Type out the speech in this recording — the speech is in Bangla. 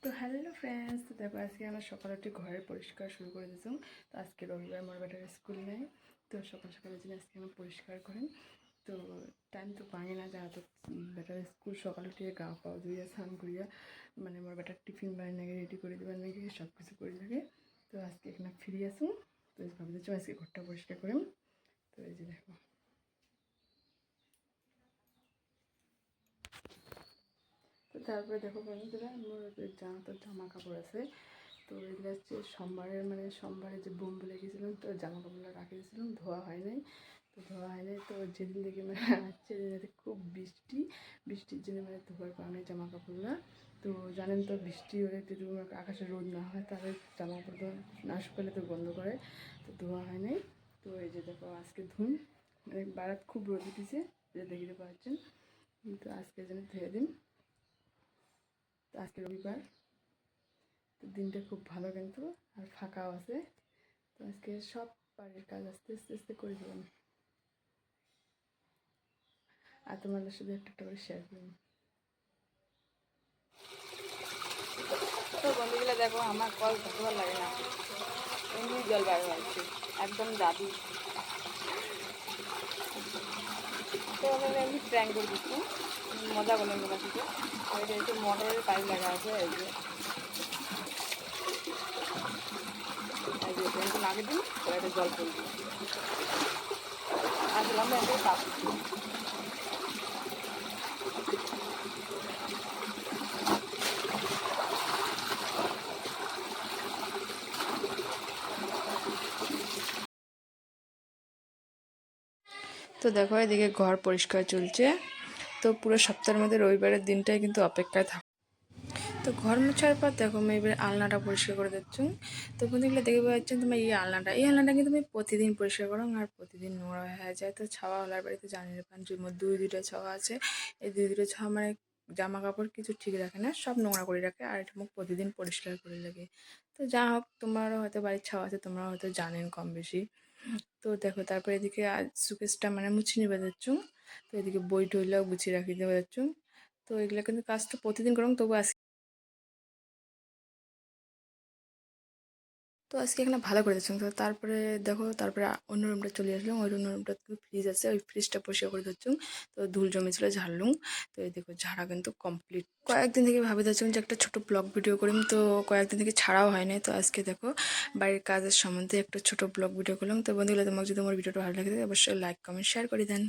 তো হ্যালো ফ্রেন্ডস, তো দেখো আজকে আমরা সকালে উঠে ঘরের পরিষ্কার শুরু করে দিয়েছি। তো আজকে রবিবার, আমার বেটার স্কুল নেই, তো সকাল সকালের জন্য আজকে আমরা পরিষ্কার করি। তো টাইম তো পাই না, যা তো বেটার স্কুল সকালে উঠে গা পা ধুইয়া স্নান করিয়া মানে আমার বেটার টিফিন বাড়ি নাকি রেডি করে দেবার নাকি সব কিছু করে লাগে। তো আজকে এখানে ফিরে আসুন, তো ভাবি দিচ্ছি আজকে ঘরটা পরিষ্কার করিম। তো এই যে দেখো, তো তারপরে দেখো বন্ধুরা, আমার জামা কাপড় আছে। তো এগুলো হচ্ছে সোমবারে যে বোম বলে গেছিলাম, তো জামা কাপড়গুলো রাখে দিয়েছিলাম, ধোয়া হয় নাই। তো যেদিন থেকে সেদিন থেকে খুব বৃষ্টির জন্য ধোয়ার কারণে জামা কাপড়গুলো। তো জানেন তো, বৃষ্টি হলে যদি আকাশে রোদ না হয় তাহলে জামা কাপড় তো না শুকালে তো বন্ধ করে, তো ধোয়া হয় নাই। তো এই যে দেখো আজকে ধুন, বারাত খুব রোদ উঠেছে, যে দেখতে পাচ্ছেন। তো আজকে যেন ধুয়ে দিন। তো আজকে রবিবার, তো দিনটা খুব ভালো কিন্তু, আর ফাঁকাও আছে। তো আজকে সব বাড়ির কাজ আস্তে আস্তে আস্তে করে দেবেন, আর তোমাদের সাথে একটা করে শেয়ার করুন। তো বন্ধুগুলো দেখো, আমার কল ধরবার লাগে না, এমনি জল বার হচ্ছে, একদম জাদু। তো আমি এমনি প্র্যাঙ্ক করে দিচ্ছি, মজা করলাম তোমার থেকে। আর এটা একটু মোটরের পাইপ লাগা আছে, এই যে একটু লাগিয়ে দিন, তাহলে একটা জল পড়বে। আসলে আমরা একটা কাজ করছি। তো দেখো এদিকে ঘর পরিষ্কার চলছে। তো পুরো সপ্তাহের মধ্যে রবিবারের দিনটাই কিন্তু অপেক্ষায় থাক। তো ঘর মোছার পর দেখো আমি এবার আলনাটা পরিষ্কার করে দিচ্ছি। তো বন্ধুগুলো দেখে পাচ্ছেন, তোমার এই আলনাটা কিন্তু আমি প্রতিদিন পরিষ্কার করো, আর প্রতিদিন নোংরা হয়ে যায়। তো ছাওয়া হলার বাড়িতে জানি না, কারণ দুইটা ছাওয়া আছে। এই দুইটা ছাওয়া জামা কাপড় কিছু ঠিক রাখে না, সব নোংরা করে রাখে, আর এটা মুখ প্রতিদিন পরিষ্কার করে লাগে। তো যা হোক, তোমারও হয়তো বাড়ির ছাওয়া আছে, তোমরাও হয়তো জানেন কম বেশি। তো দেখো তারপরে এদিকে সুকেসটা মুছে নিবে যাচ্ছ। তো এদিকে বই টইলাও গুছিয়ে রাখি দেওয়া যাচ্ছ। তো এগুলো কিন্তু কাজ তো প্রতিদিন করুন, তবু আজকে এখানে ভালো করে দিচ্ছিলাম। তো তারপরে দেখো, তারপরে অন্য রুমটা চলে আসলাম। ওই অন্য রুমটা ফ্রিজ আছে, ওই ফ্রিজটা পরিষ্কার করে দিচ্ছিলাম। তো ধুল জমেছিল, ঝাড়লুম। তো এই দেখো ঝাড়া কিন্তু কমপ্লিট। কয়েকদিন থেকে ভাবি যাচ্ছিলাম যে একটা ছোট ব্লগ ভিডিও করিম, তো কয়েকদিন থেকে ছাড়াও হয় নাই। তো আজকে দেখো বাড়ির কাজের সম্বন্ধে একটা ছোট ব্লগ ভিডিও করলাম। তো বন্ধুগুলো, তোমাকে যদি আমার ভিডিওটা ভালো লাগে থাকে অবশ্যই লাইক কমেন্ট শেয়ার করে দেন।